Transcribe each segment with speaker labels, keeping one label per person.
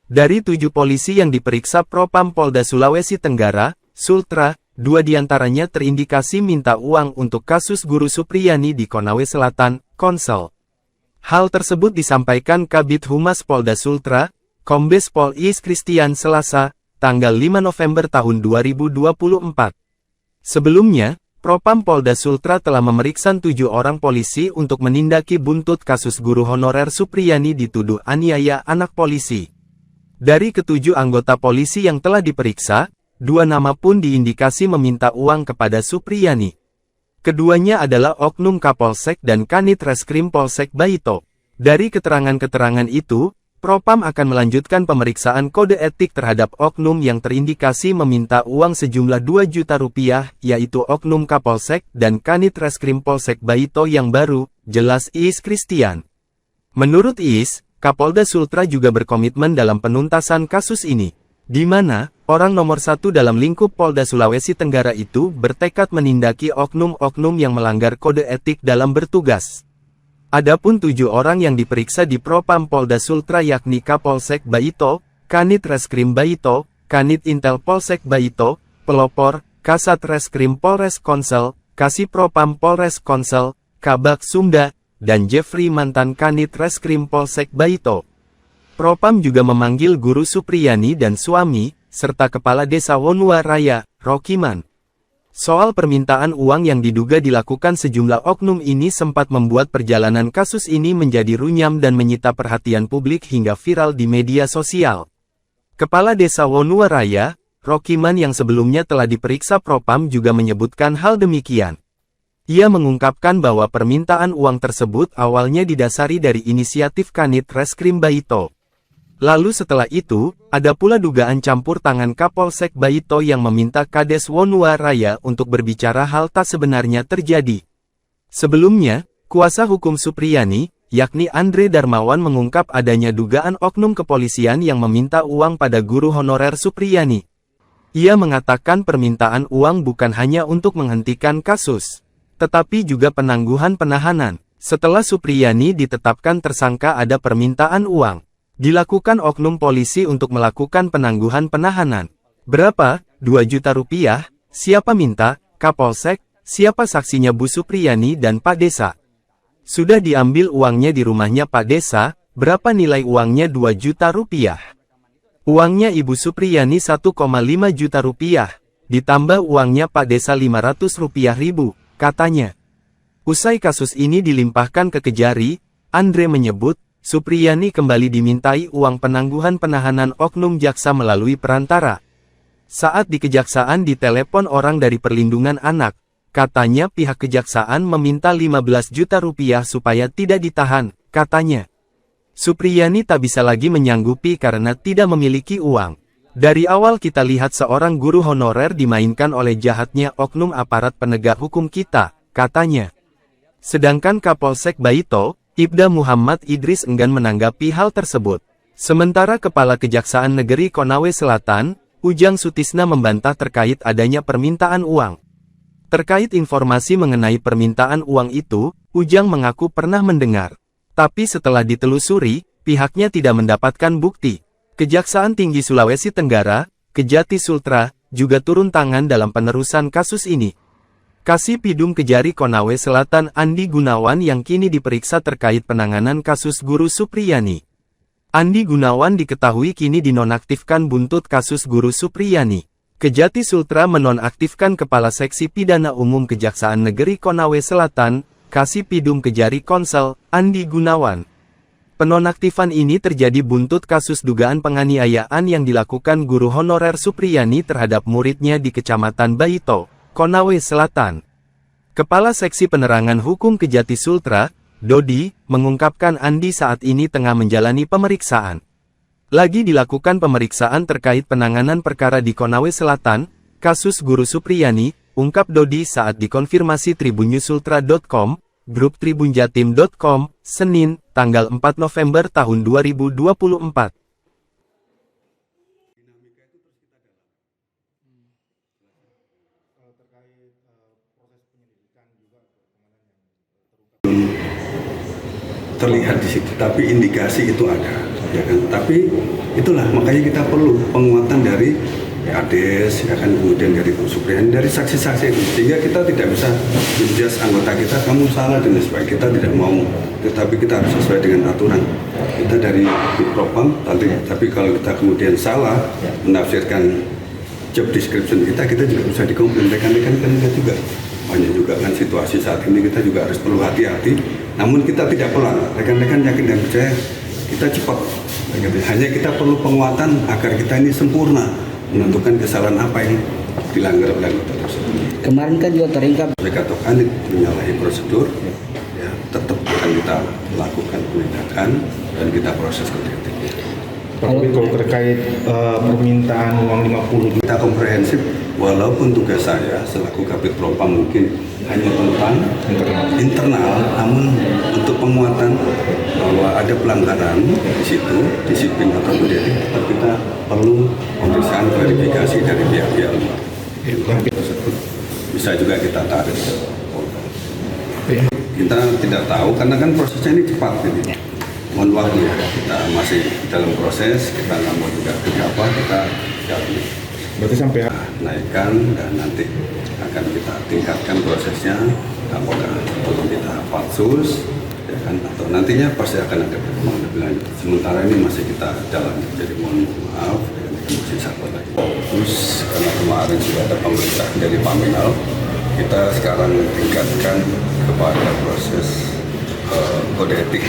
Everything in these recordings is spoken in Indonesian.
Speaker 1: Dari 7 polisi yang diperiksa Propam Polda Sulawesi Tenggara, Sultra, 2 diantaranya terindikasi minta uang untuk kasus Guru Supriyani di Konawe Selatan, Konsel. Hal tersebut disampaikan Kabid Humas Polda Sultra, Kombes Pol Iis Kristian Selasa, tanggal 5 November tahun 2024. Sebelumnya, Propam Polda Sultra telah memeriksa 7 orang polisi untuk menindaki buntut kasus guru honorer Supriyani dituduh aniaya anak polisi. Dari ketujuh anggota polisi yang telah diperiksa, 2 nama pun diindikasi meminta uang kepada Supriyani. Keduanya adalah Oknum Kapolsek dan Kanit Reskrim Polsek Baito. Dari keterangan-keterangan itu, Propam akan melanjutkan pemeriksaan kode etik terhadap oknum yang terindikasi meminta uang sejumlah 2 juta rupiah, yaitu Oknum Kapolsek dan Kanit Reskrim Polsek Baito yang baru, jelas Iis Kristian. Menurut Iis, Kapolda Sultra juga berkomitmen dalam penuntasan kasus ini, di mana orang nomor 1 dalam lingkup Polda Sulawesi Tenggara itu bertekad menindaki oknum-oknum yang melanggar kode etik dalam bertugas. Adapun 7 orang yang diperiksa di Propam Polda Sultra yakni Kapolsek Baito, Kanit Reskrim Baito, Kanit Intel Polsek Baito, Pelopor, Kasat Reskrim Polres Konsel, Kasih Propam Polres Konsel, Kabak Sumda, dan Jeffrey mantan Kanit Reskrim Polsek Baito. Propam juga memanggil Guru Supriyani dan suami, serta Kepala Desa Wonua Raya, Rokiman. Soal permintaan uang yang diduga dilakukan sejumlah oknum ini sempat membuat perjalanan kasus ini menjadi runyam dan menyita perhatian publik hingga viral di media sosial. Kepala Desa Wonua Raya, Rokiman yang sebelumnya telah diperiksa Propam juga menyebutkan hal demikian. Ia mengungkapkan bahwa permintaan uang tersebut awalnya didasari dari inisiatif Kanit Reskrim Baito. Lalu setelah itu, ada pula dugaan campur tangan Kapolsek Baito yang meminta Kades Wonua Raya untuk berbicara hal tak sebenarnya terjadi. Sebelumnya, kuasa hukum Supriyani, yakni Andre Darmawan mengungkap adanya dugaan oknum kepolisian yang meminta uang pada guru honorer Supriyani. Ia mengatakan permintaan uang bukan hanya untuk menghentikan kasus, tetapi juga penangguhan penahanan. Setelah Supriyani ditetapkan tersangka ada permintaan uang. Dilakukan oknum polisi untuk melakukan penangguhan penahanan. Berapa? 2 juta rupiah? Siapa minta? Kapolsek? Siapa saksinya Bu Supriyani dan Pak Desa? Sudah diambil uangnya di rumahnya Pak Desa, berapa nilai uangnya 2 juta rupiah? Uangnya Ibu Supriyani 1,5 juta rupiah, ditambah uangnya Pak Desa 500 rupiah ribu. Katanya. Usai kasus ini dilimpahkan ke Kejari, Andre menyebut, Supriyani kembali dimintai uang penangguhan penahanan oknum jaksa melalui perantara. Saat di kejaksaan ditelepon orang dari Perlindungan Anak, katanya pihak kejaksaan meminta 15 juta rupiah supaya tidak ditahan, katanya. Supriyani tak bisa lagi menyanggupi karena tidak memiliki uang. Dari awal kita lihat seorang guru honorer dimainkan oleh jahatnya oknum aparat penegak hukum kita, katanya. Sedangkan Kapolsek Baito, Ibda Muhammad Idris enggan menanggapi hal tersebut. Sementara Kepala Kejaksaan Negeri Konawe Selatan, Ujang Sutisna membantah terkait adanya permintaan uang. Terkait informasi mengenai permintaan uang itu, Ujang mengaku pernah mendengar. Tapi setelah ditelusuri, pihaknya tidak mendapatkan bukti. Kejaksaan Tinggi Sulawesi Tenggara, Kejati Sultra, juga turun tangan dalam penerusan kasus ini. Kasih Pidum Kejari Konawe Selatan Andi Gunawan yang kini diperiksa terkait penanganan kasus Guru Supriyani. Andi Gunawan diketahui kini dinonaktifkan buntut kasus Guru Supriyani. Kejati Sultra menonaktifkan Kepala Seksi Pidana Umum Kejaksaan Negeri Konawe Selatan, Kasih Pidum Kejari Konsel, Andi Gunawan. Penonaktifan ini terjadi buntut kasus dugaan penganiayaan yang dilakukan guru honorer Supriyani terhadap muridnya di Kecamatan Baito, Konawe Selatan. Kepala Seksi Penerangan Hukum Kejati Sultra, Dodi, mengungkapkan Andi saat ini tengah menjalani pemeriksaan. Lagi dilakukan pemeriksaan terkait penanganan perkara di Konawe Selatan, kasus Guru Supriyani, ungkap Dodi saat dikonfirmasi tribunnyusultra.com, grup tribunjatim.com, Senin, tanggal 4 November tahun 2024.
Speaker 2: terlihat di situ, tapi indikasi itu ada, ya kan. Tapi itulah makanya kita perlu penguatan dari Ades, ya kan, kemudian dari Pak Supriyani, dari saksi-saksi itu, sehingga kita tidak bisa menjudge anggota kita kamu salah dan sebagainya. Kita tidak mau, tetapi kita harus sesuai dengan aturan. Kita dari Propam, tapi kalau kita kemudian salah menafsirkan job description kita juga bisa dikomplain. Rekan-rekan kan juga banyak juga kan situasi saat ini, kita juga harus perlu hati-hati. Namun kita tidak pelan, rekan-rekan yakin dan percaya kita cepat. Hanya kita perlu penguatan agar kita ini sempurna menentukan kesalahan apa yang dilanggar oleh anggota tersebut.
Speaker 3: Kemarin kan juga teringkap
Speaker 2: Katakan menyalahi prosedur, ya tetap akan kita lakukan penindakan dan kita proses kode etik.
Speaker 4: Kalau terkait permintaan uang 50 juta,
Speaker 2: kita komprehensif, walaupun tugas saya selaku Kabid Propam mungkin hanya tentang internal, namun untuk penguatan bahwa ada pelanggaran di situ, disiplin atau kode etik, tetap kita perlu pemeriksaan klarifikasi dari pihak-pihak luar. Tersebut bisa juga kita tarik. Kita tidak tahu karena kan prosesnya ini cepat ini. Mohon waktu ya, kita masih dalam proses, kita nggak mau juga apa, kita jalani.
Speaker 4: berarti sampai
Speaker 2: Naikkan dan nanti akan kita tingkatkan prosesnya, apakah perlu kita pansus, ya kan, atau nantinya pasti akan ada perkembangan lebih lanjut. Sementara ini masih kita jalan, jadi mohon maaf, masih sabar lagi. Terus karena kemarin sudah ada pemeriksaan dari Paminal, kita sekarang tingkatkan kepada proses kode etik.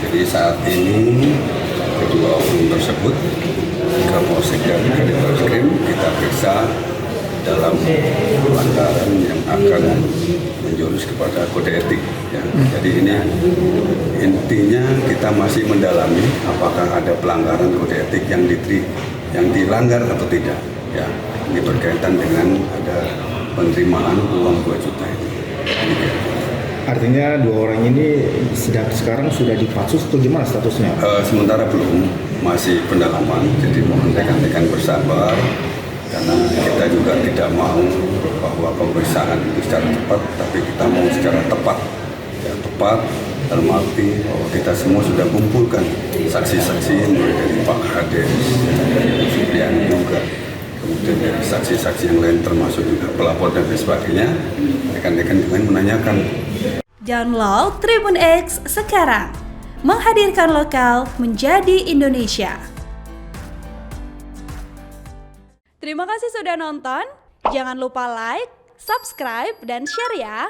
Speaker 2: Jadi saat ini kedua oknum tersebut Kapolsek dan Krim kita periksa dalam pelanggaran yang akan menjurus kepada kode etik. Ya. Jadi ini intinya kita masih mendalami apakah ada pelanggaran kode etik yang dilanggar atau tidak. Ya, ini berkaitan dengan ada penerimaan uang 2 juta ini.
Speaker 4: artinya dua orang ini sekarang sudah dipatsus atau gimana statusnya?
Speaker 2: Sementara belum, masih pendalaman, jadi mohon rekan-rekan bersabar karena kita juga tidak mau bahwa pemeriksaan itu secara cepat, tapi kita mau secara tepat. Ya, tepat dalam arti bahwa kita semua sudah kumpulkan saksi-saksi mulai dari Pak Hades, dari Supriyani juga, kemudian dari saksi-saksi yang lain termasuk juga pelapor dan sebagainya. Rekan-rekan yang lain menanyakan.
Speaker 5: Download Tribun X sekarang, menghadirkan lokal menjadi Indonesia. Terima kasih sudah nonton. Jangan lupa like, subscribe, dan share ya.